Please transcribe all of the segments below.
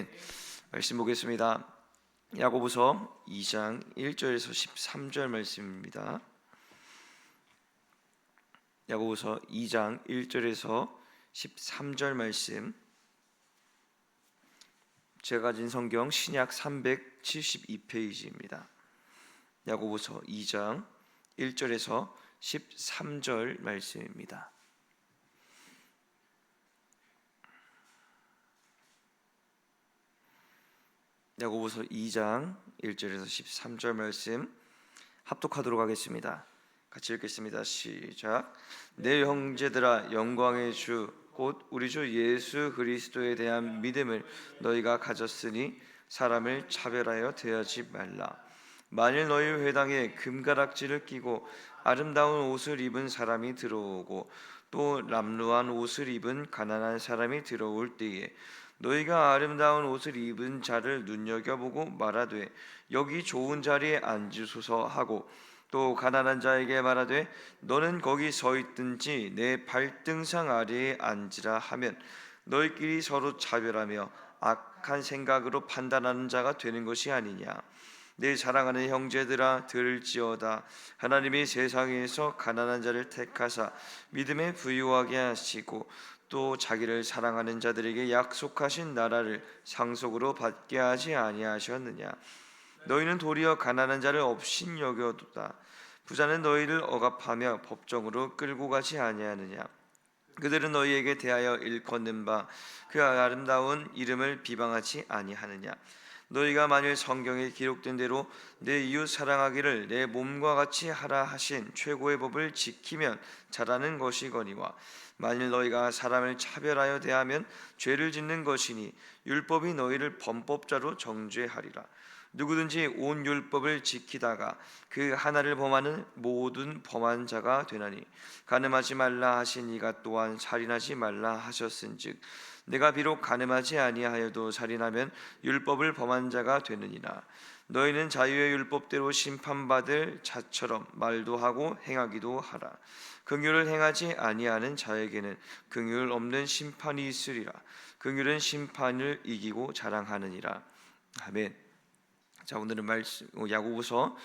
아멘. 말씀 보겠습니다. 야고보서 2장 1절에서 13절 말씀입니다. 야고보서 2장 1절에서 13절 말씀. 제가 가진 성경 신약 372페이지입니다. 야고보서 2장 1절에서 13절 말씀입니다. 야고보서 2장 1절에서 13절 말씀 합독하도록 하겠습니다. 같이 읽겠습니다. 시작. 내 형제들아, 영광의 주 곧 우리 주 예수 그리스도에 대한 믿음을 너희가 가졌으니 사람을 차별하여 대하지 말라. 만일 너희 회당에 금가락지를 끼고 아름다운 옷을 입은 사람이 들어오고 또 람루한 옷을 입은 가난한 사람이 들어올 때에 너희가 아름다운 옷을 입은 자를 눈여겨보고 말하되 여기 좋은 자리에 앉으소서 하고 또 가난한 자에게 말하되 너는 거기 서 있든지 내 발등상 아래에 앉으라 하면 너희끼리 서로 차별하며 악한 생각으로 판단하는 자가 되는 것이 아니냐. 내 사랑하는 형제들아, 들을지어다. 하나님이 세상에서 가난한 자를 택하사 믿음에 부유하게 하시고 또 자기를 사랑하는 자들에게 약속하신 나라를 상속으로 받게 하지 아니하셨느냐. 너희는 도리어 가난한 자를 업신 여겨두다. 부자는 너희를 억압하며 법정으로 끌고 가지 아니하느냐. 그들은 너희에게 대하여 일컫는 바 그 아름다운 이름을 비방하지 아니하느냐. 너희가 만일 성경에 기록된 대로 내 이웃 사랑하기를 내 몸과 같이 하라 하신 최고의 법을 지키면 잘하는 것이거니와 만일 너희가 사람을 차별하여 대하면 죄를 짓는 것이니 율법이 너희를 범법자로 정죄하리라. 누구든지 온 율법을 지키다가 그 하나를 범하는 모든 범한 자가 되나니 간음하지 말라 하신 이가 또한 살인하지 말라 하셨은즉 내가 비록 간음하지 아니하여도 살인하면 율법을 범한 자가 되느니라. 너희는 자유의 율법대로 심판받을 자처럼 말도 하고 행하기도 하라. 긍휼을 행하지 아니하는 자에게는 긍휼 없는 심판이 있으리라. 긍휼은 심판을 이기고 자랑하느니라. 아멘. 자, 오늘은 말씀 야고보서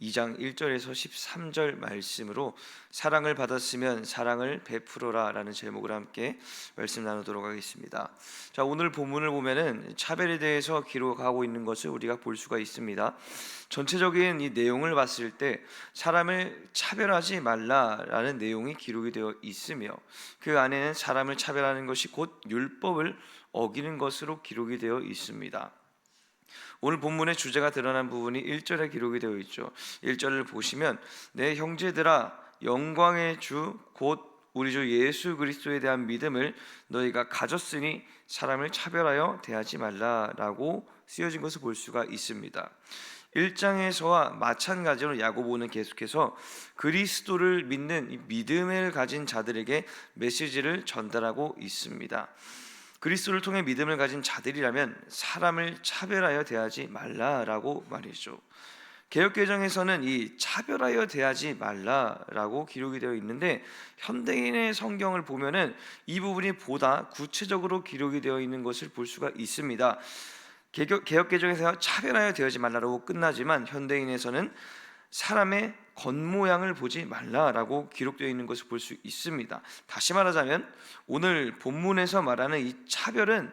2장 1절에서 13절 말씀으로 사랑을 받았으면 사랑을 베풀어라 라는 제목으로 함께 말씀 나누도록 하겠습니다. 자, 오늘 본문을 보면은 차별에 대해서 기록하고 있는 것을 우리가 볼 수가 있습니다. 전체적인 이 내용을 봤을 때 사람을 차별하지 말라라는 내용이 기록이 되어 있으며 그 안에는 사람을 차별하는 것이 곧 율법을 어기는 것으로 기록이 되어 있습니다. 오늘 본문의 주제가 드러난 부분이 1절에 기록이 되어 있죠. 1절을 보시면 내 형제들아, 영광의 주 곧 우리 주 예수 그리스도에 대한 믿음을 너희가 가졌으니 사람을 차별하여 대하지 말라라고 쓰여진 것을 볼 수가 있습니다. 1장에서와 마찬가지로 야고보는 계속해서 그리스도를 믿는 이 믿음을 가진 자들에게 메시지를 전달하고 있습니다. 그리스도를 통해 믿음을 가진 자들이라면 사람을 차별하여 대하지 말라라고 말이죠. 개역개정에서는 이 차별하여 대하지 말라라고 기록이 되어 있는데 현대인의 성경을 보면은 이 부분이 보다 구체적으로 기록이 되어 있는 것을 볼 수가 있습니다. 개역개정에서 차별하여 대하지 말라라고 끝나지만 현대인에서는 사람의 겉모양을 보지 말라라고 기록되어 있는 것을 볼 수 있습니다. 다시 말하자면 오늘 본문에서 말하는 이 차별은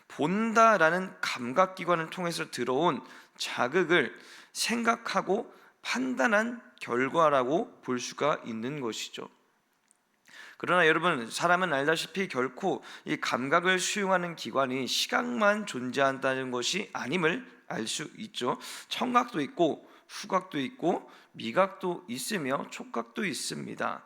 본다라는 감각기관을 통해서 들어온 자극을 생각하고 판단한 결과라고 볼 수가 있는 것이죠. 그러나 여러분, 사람은 알다시피 결코 이 감각을 수용하는 기관이 시각만 존재한다는 것이 아님을 알 수 있죠. 청각도 있고 후각도 있고 미각도 있으며 촉각도 있습니다.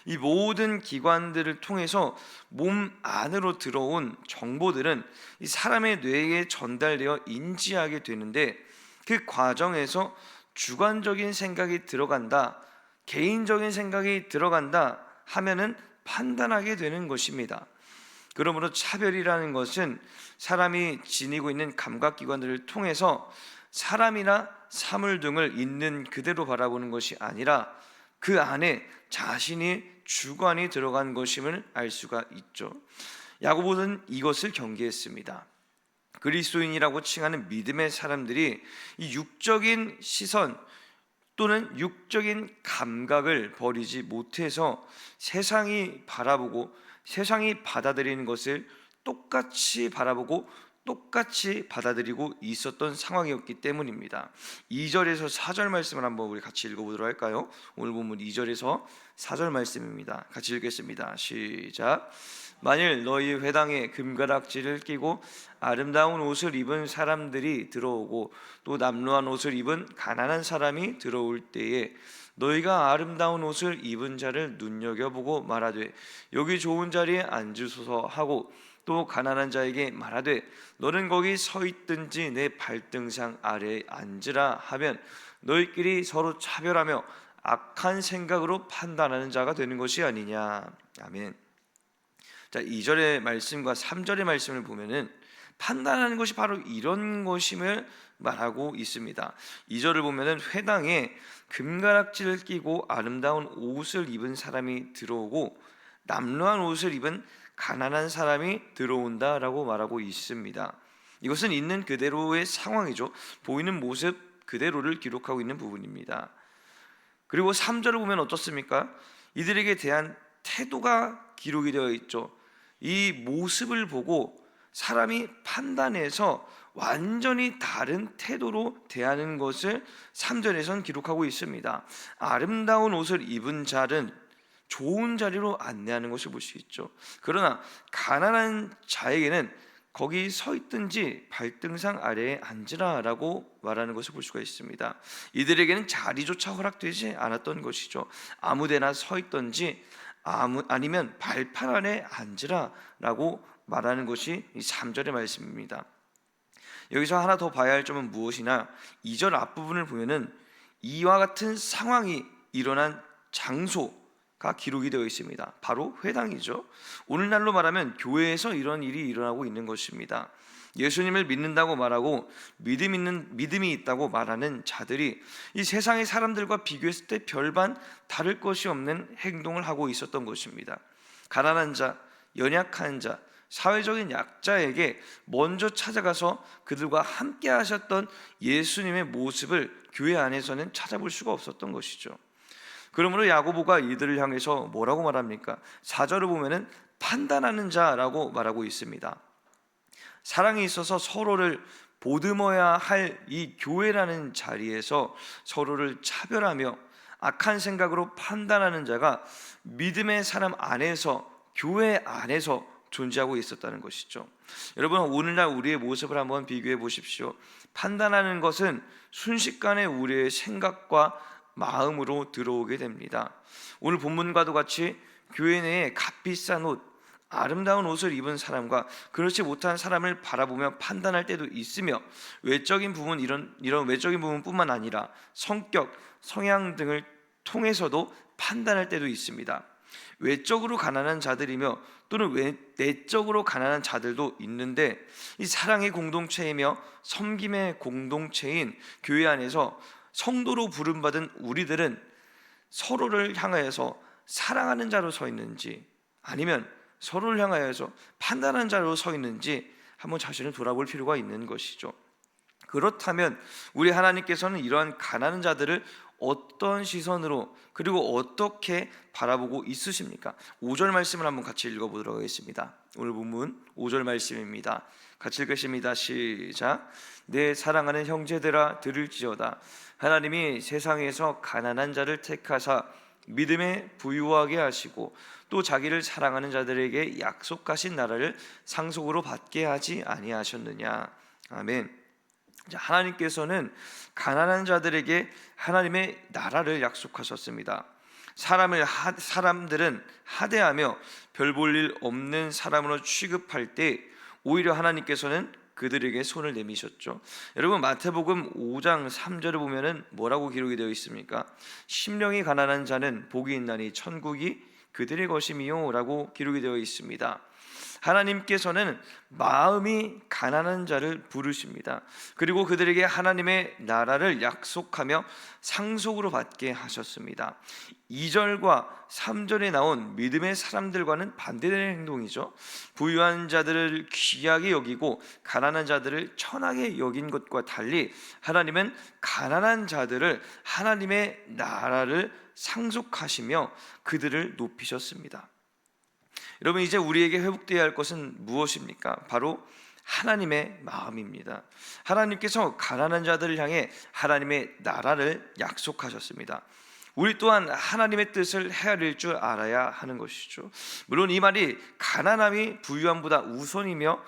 이 모든 기관들을 통해서 몸 안으로 들어온 정보들은 이 사람의 뇌에 전달되어 인지하게 되는데 그 과정에서 주관적인 생각이 들어간다, 개인적인 생각이 들어간다 하면은 판단하게 되는 것입니다. 그러므로 차별이라는 것은 사람이 지니고 있는 감각기관들을 통해서 사람이나 사물 등을 있는 그대로 바라보는 것이 아니라 그 안에 자신이 주관이 들어간 것임을 알 수가 있죠. 야고보는 이것을 경계했습니다. 그리스도인이라고 칭하는 믿음의 사람들이 이 육적인 시선 또는 육적인 감각을 버리지 못해서 세상이 바라보고 세상이 받아들이는 것을 똑같이 바라보고 똑같이 받아들이고 있었던 상황이었기 때문입니다. 2절에서 4절 말씀을 한번 우리 같이 읽어보도록 할까요? 오늘 본문 2절에서 4절 말씀입니다. 같이 읽겠습니다. 시작. 만일 너희 회당에 금가락지를 끼고 아름다운 옷을 입은 사람들이 들어오고 또 남루한 옷을 입은 가난한 사람이 들어올 때에 너희가 아름다운 옷을 입은 자를 눈여겨보고 말하되 여기 좋은 자리에 앉으소서 하고 또 가난한 자에게 말하되 너는 거기 서 있든지 내 발등상 아래에 앉으라 하면 너희끼리 서로 차별하며 악한 생각으로 판단하는 자가 되는 것이 아니냐. 아멘. 자, 2절의 말씀과 3절의 말씀을 보면은 판단하는 것이 바로 이런 것임을 말하고 있습니다. 2절을 보면은 회당에 금가락지를 끼고 아름다운 옷을 입은 사람이 들어오고 남루한 옷을 입은 가난한 사람이 들어온다라고 말하고 있습니다. 이것은 있는 그대로의 상황이죠. 보이는 모습 그대로를 기록하고 있는 부분입니다. 그리고 3절을 보면 어떻습니까? 이들에게 대한 태도가 기록이 되어 있죠. 이 모습을 보고 사람이 판단해서 완전히 다른 태도로 대하는 것을 3절에선 기록하고 있습니다. 아름다운 옷을 입은 자는 좋은 자리로 안내하는 것을 볼 수 있죠. 그러나 가난한 자에게는 거기 서 있든지 발등상 아래에 앉으라라고 말하는 것을 볼 수가 있습니다. 이들에게는 자리조차 허락되지 않았던 것이죠. 아무데나 서 있든지 아니면 발판 안에 앉으라라고 말하는 것이 이 3절의 말씀입니다. 여기서 하나 더 봐야 할 점은 무엇이냐? 2절 앞부분을 보면은 이와 같은 상황이 일어난 장소가 기록이 되어 있습니다. 바로 회당이죠. 오늘날로 말하면 교회에서 이런 일이 일어나고 있는 것입니다. 예수님을 믿는다고 말하고 믿음이 있다고 말하는 자들이 이 세상의 사람들과 비교했을 때 별반 다를 것이 없는 행동을 하고 있었던 것입니다. 가난한 자, 연약한 자, 사회적인 약자에게 먼저 찾아가서 그들과 함께 하셨던 예수님의 모습을 교회 안에서는 찾아볼 수가 없었던 것이죠. 그러므로 야고보가 이들을 향해서 뭐라고 말합니까? 4절을 보면은 판단하는 자라고 말하고 있습니다. 사랑이 있어서 서로를 보듬어야 할 이 교회라는 자리에서 서로를 차별하며 악한 생각으로 판단하는 자가 믿음의 사람 안에서, 교회 안에서 존재하고 있었다는 것이죠. 여러분, 오늘날 우리의 모습을 한번 비교해 보십시오. 판단하는 것은 순식간에 우리의 생각과 마음으로 들어오게 됩니다. 오늘 본문과도 같이 교회 내에 값비싼 옷, 아름다운 옷을 입은 사람과 그렇지 못한 사람을 바라보며 판단할 때도 있으며, 외적인 부분, 이런 외적인 부분뿐만 아니라 성격, 성향 등을 통해서도 판단할 때도 있습니다. 외적으로 가난한 자들이며 또는 내적으로 가난한 자들도 있는데, 이 사랑의 공동체이며 섬김의 공동체인 교회 안에서 성도로 부름받은 우리들은 서로를 향하여서 사랑하는 자로 서 있는지 아니면 서로를 향하여서 판단하는 자로 서 있는지 한번 자신을 돌아볼 필요가 있는 것이죠. 그렇다면 우리 하나님께서는 이러한 가난한 자들을 어떤 시선으로 그리고 어떻게 바라보고 있으십니까? 5절 말씀을 한번 같이 읽어보도록 하겠습니다. 오늘 본문 5절 말씀입니다. 같이 읽겠습니다. 시작. 내 사랑하는 형제들아 들을지어다. 하나님이 세상에서 가난한 자를 택하사 믿음에 부유하게 하시고 또 자기를 사랑하는 자들에게 약속하신 나라를 상속으로 받게 하지 아니하셨느냐. 아멘. 하나님께서는 가난한 자들에게 하나님의 나라를 약속하셨습니다. 사람들은 하대하며 별 볼 일 없는 사람으로 취급할 때 오히려 하나님께서는 그들에게 손을 내미셨죠. 여러분, 마태복음 5장 3절을 보면은 뭐라고 기록이 되어 있습니까? 심령이 가난한 자는 복이 있나니 천국이 그들의 것이미요 라고 기록이 되어 있습니다. 하나님께서는 마음이 가난한 자를 부르십니다. 그리고 그들에게 하나님의 나라를 약속하며 상속으로 받게 하셨습니다. 2절과 3절에 나온 믿음의 사람들과는 반대되는 행동이죠. 부유한 자들을 귀하게 여기고 가난한 자들을 천하게 여긴 것과 달리 하나님은 가난한 자들을 하나님의 나라를 상속하시며 그들을 높이셨습니다. 여러분, 이제 우리에게 회복되어야 할 것은 무엇입니까? 바로 하나님의 마음입니다. 하나님께서 가난한 자들을 향해 하나님의 나라를 약속하셨습니다. 우리 또한 하나님의 뜻을 헤아릴 줄 알아야 하는 것이죠. 물론 이 말이 가난함이 부유함보다 우선이며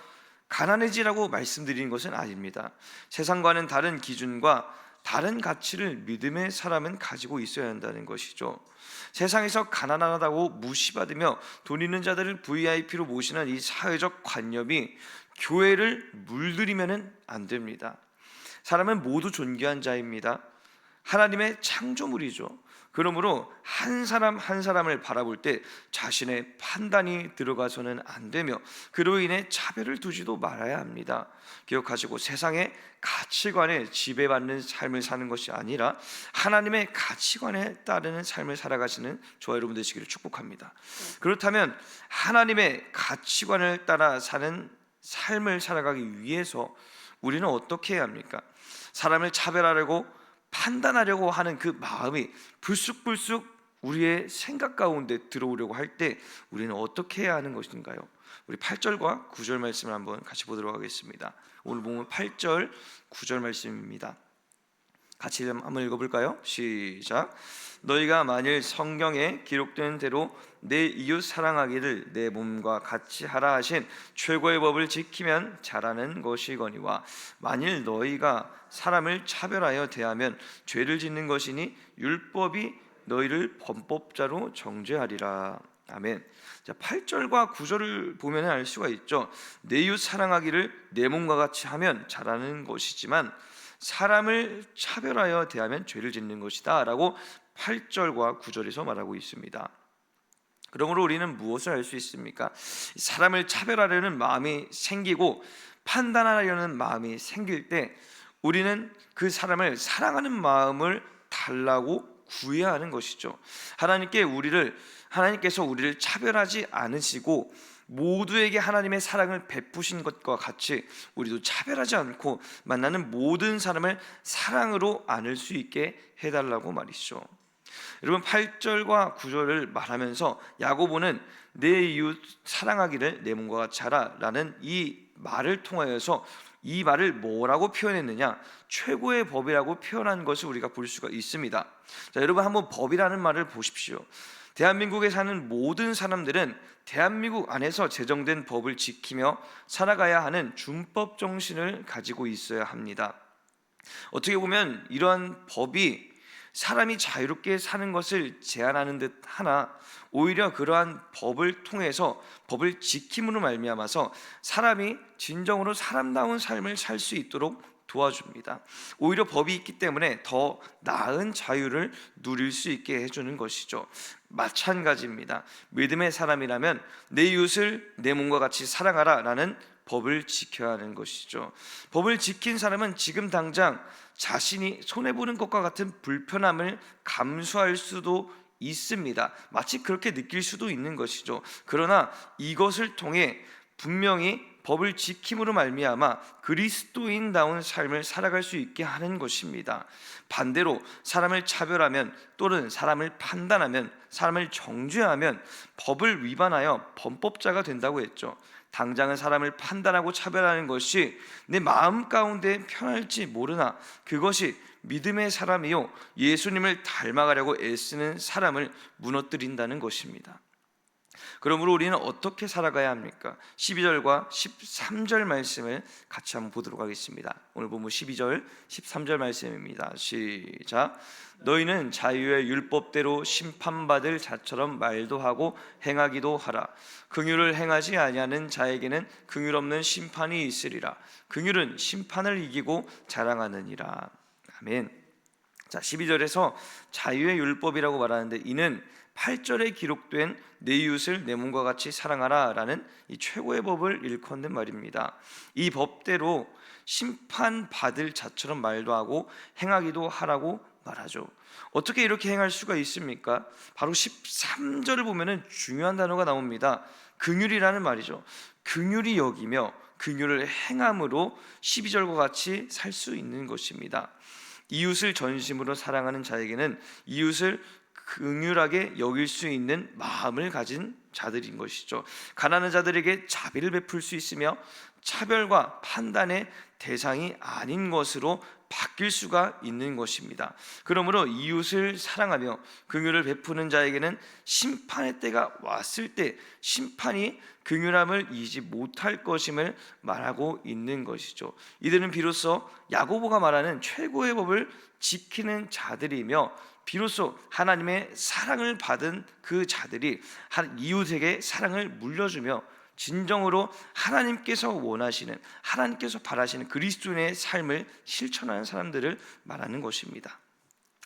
가난해지라고 말씀드리는 것은 아닙니다. 세상과는 다른 기준과 다른 가치를 믿음의 사람은 가지고 있어야 한다는 것이죠. 세상에서 가난하다고 무시받으며 돈 있는 자들을 VIP로 모시는 이 사회적 관념이 교회를 물들이면 안 됩니다. 사람은 모두 존귀한 자입니다. 하나님의 창조물이죠. 그러므로 한 사람 한 사람을 바라볼 때 자신의 판단이 들어가서는 안 되며 그로 인해 차별을 두지도 말아야 합니다. 기억하시고 세상의 가치관에 지배받는 삶을 사는 것이 아니라 하나님의 가치관에 따르는 삶을 살아가시는 저와 여러분 되시기를 축복합니다. 그렇다면 하나님의 가치관을 따라 사는 삶을 살아가기 위해서 우리는 어떻게 해야 합니까? 사람을 차별하려고 판단하려고 하는 그 마음이 불쑥불쑥 우리의 생각 가운데 들어오려고 할 때 우리는 어떻게 해야 하는 것인가요? 우리 8절과 9절 말씀을 한번 같이 보도록 하겠습니다. 오늘 보면 8절, 9절 말씀입니다. 같이 한번 읽어볼까요? 시작. 너희가 만일 성경에 기록된 대로 내 이웃 사랑하기를 내 몸과 같이 하라 하신 최고의 법을 지키면 잘하는 것이거니와 만일 너희가 사람을 차별하여 대하면 죄를 짓는 것이니 율법이 너희를 범법자로 정죄하리라. 아멘. 자, 8절과 9절을 보면 알 수가 있죠. 내 이웃 사랑하기를 내 몸과 같이 하면 잘하는 것이지만 사람을 차별하여 대하면 죄를 짓는 것이다 라고 8절과 9절에서 말하고 있습니다. 그러므로 우리는 무엇을 할 수 있습니까? 사람을 차별하려는 마음이 생기고 판단하려는 마음이 생길 때 우리는 그 사람을 사랑하는 마음을 달라고 구해야 하는 것이죠. 하나님께서 우리를 차별하지 않으시고 모두에게 하나님의 사랑을 베푸신 것과 같이 우리도 차별하지 않고 만나는 모든 사람을 사랑으로 안을 수 있게 해달라고 말이죠. 여러분, 8절과 9절을 말하면서 야고보는 내 이웃 사랑하기를 내 몸과 같이 하라 라는 이 말을 통하여서 이 말을 뭐라고 표현했느냐, 최고의 법이라고 표현한 것을 우리가 볼 수가 있습니다. 자, 여러분 한번 법이라는 말을 보십시오. 대한민국에 사는 모든 사람들은 대한민국 안에서 제정된 법을 지키며 살아가야 하는 준법 정신을 가지고 있어야 합니다. 어떻게 보면 이러한 법이 사람이 자유롭게 사는 것을 제한하는 듯 하나 오히려 그러한 법을 통해서 법을 지킴으로 말미암아서 사람이 진정으로 사람다운 삶을 살 수 있도록 도와줍니다. 오히려 법이 있기 때문에 더 나은 자유를 누릴 수 있게 해주는 것이죠. 마찬가지입니다. 믿음의 사람이라면 내 이웃을 내 몸과 같이 사랑하라 라는 법을 지켜야 하는 것이죠. 법을 지킨 사람은 지금 당장 자신이 손해보는 것과 같은 불편함을 감수할 수도 있습니다. 마치 그렇게 느낄 수도 있는 것이죠. 그러나 이것을 통해 분명히 법을 지킴으로 말미암아 그리스도인다운 삶을 살아갈 수 있게 하는 것입니다. 반대로 사람을 차별하면 또는 사람을 판단하면 사람을 정죄하면 법을 위반하여 범법자가 된다고 했죠. 당장은 사람을 판단하고 차별하는 것이 내 마음 가운데 편할지 모르나 그것이 믿음의 사람이요 예수님을 닮아가려고 애쓰는 사람을 무너뜨린다는 것입니다. 그러므로 우리는 어떻게 살아가야 합니까? 12절과 13절 말씀을 같이 한번 보도록 하겠습니다. 오늘 본문 12절, 13절 말씀입니다. 시작. 너희는 자유의 율법대로 심판받을 자처럼 말도 하고 행하기도 하라. 긍휼을 행하지 아니하는 자에게는 긍휼 없는 심판이 있으리라. 긍휼은 심판을 이기고 자랑하느니라. 아멘. 자, 12절에서 자유의 율법이라고 말하는데 이는 8절에 기록된 내 이웃을 내 몸과 같이 사랑하라라는 이 최고의 법을 일컫는 말입니다. 이 법대로 심판받을 자처럼 말도 하고 행하기도 하라고 말하죠. 어떻게 이렇게 행할 수가 있습니까? 바로 13절을 보면은 중요한 단어가 나옵니다. 긍휼이라는 말이죠. 긍휼히 여기며 긍휼을 행함으로 12절과 같이 살 수 있는 것입니다. 이웃을 전심으로 사랑하는 자에게는 이웃을 긍휼하게 여길 수 있는 마음을 가진 자들인 것이죠. 가난한 자들에게 자비를 베풀 수 있으며 차별과 판단의 대상이 아닌 것으로 바뀔 수가 있는 것입니다. 그러므로 이웃을 사랑하며 긍휼을 베푸는 자에게는 심판의 때가 왔을 때 심판이 긍휼함을 이기지 못할 것임을 말하고 있는 것이죠. 이들은 비로소 야고보가 말하는 최고의 법을 지키는 자들이며 비로소 하나님의 사랑을 받은 그 자들이 이웃에게 사랑을 물려주며 진정으로 하나님께서 원하시는, 하나님께서 바라시는 그리스도인의 삶을 실천하는 사람들을 말하는 것입니다.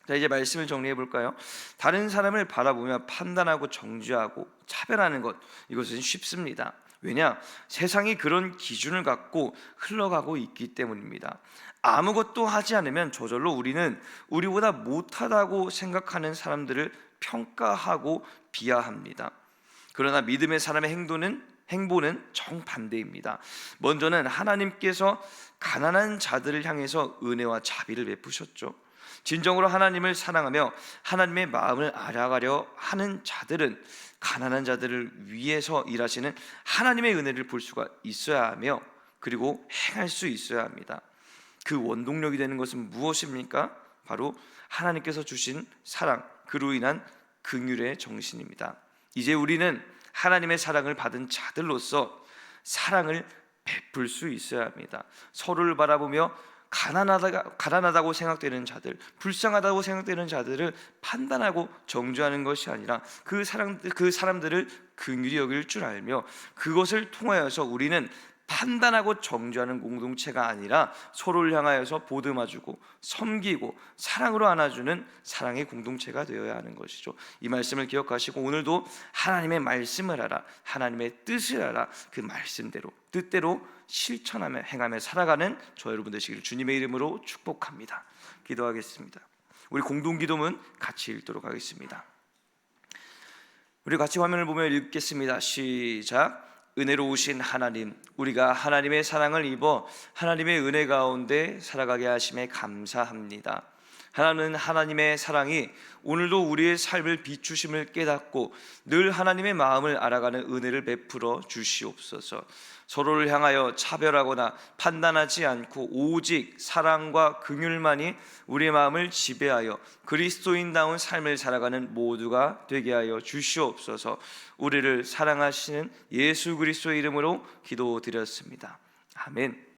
자, 이제 말씀을 정리해 볼까요? 다른 사람을 바라보며 판단하고 정죄하고 차별하는 것, 이것은 쉽습니다. 왜냐? 세상이 그런 기준을 갖고 흘러가고 있기 때문입니다. 아무것도 하지 않으면 저절로 우리는 우리보다 못하다고 생각하는 사람들을 평가하고 비하합니다. 그러나 믿음의 사람의 행보는 정반대입니다. 먼저는 하나님께서 가난한 자들을 향해서 은혜와 자비를 베푸셨죠. 진정으로 하나님을 사랑하며 하나님의 마음을 알아가려 하는 자들은 가난한 자들을 위해서 일하시는 하나님의 은혜를 볼 수가 있어야 하며 그리고 행할 수 있어야 합니다. 그 원동력이 되는 것은 무엇입니까? 바로 하나님께서 주신 사랑, 그로 인한 긍휼의 정신입니다. 이제 우리는 하나님의 사랑을 받은 자들로서 사랑을 베풀 수 있어야 합니다. 서로를 바라보며 가난하다고 생각되는 자들, 불쌍하다고 생각되는 자들을 판단하고 정죄하는 것이 아니라 그 사람들을 긍휼히 여길 줄 알며 그것을 통하여서 우리는 판단하고 정죄하는 공동체가 아니라 서로를 향하여서 보듬어주고 섬기고 사랑으로 안아주는 사랑의 공동체가 되어야 하는 것이죠. 이 말씀을 기억하시고 오늘도 하나님의 말씀을 알아, 하나님의 뜻을 알아, 그 말씀대로 뜻대로 실천하며 행하며 살아가는 저 여러분 되시기를 주님의 이름으로 축복합니다. 기도하겠습니다. 우리 공동기도문 같이 읽도록 하겠습니다. 우리 같이 화면을 보며 읽겠습니다. 시작. 은혜로우신 하나님, 우리가 하나님의 사랑을 입어 하나님의 은혜 가운데 살아가게 하심에 감사합니다. 하나님은 하나님의 사랑이 오늘도 우리의 삶을 비추심을 깨닫고 늘 하나님의 마음을 알아가는 은혜를 베풀어 주시옵소서. 서로를 향하여 차별하거나 판단하지 않고 오직 사랑과 긍휼만이 우리의 마음을 지배하여 그리스도인다운 삶을 살아가는 모두가 되게 하여 주시옵소서. 우리를 사랑하시는 예수 그리스도의 이름으로 기도드렸습니다. 아멘.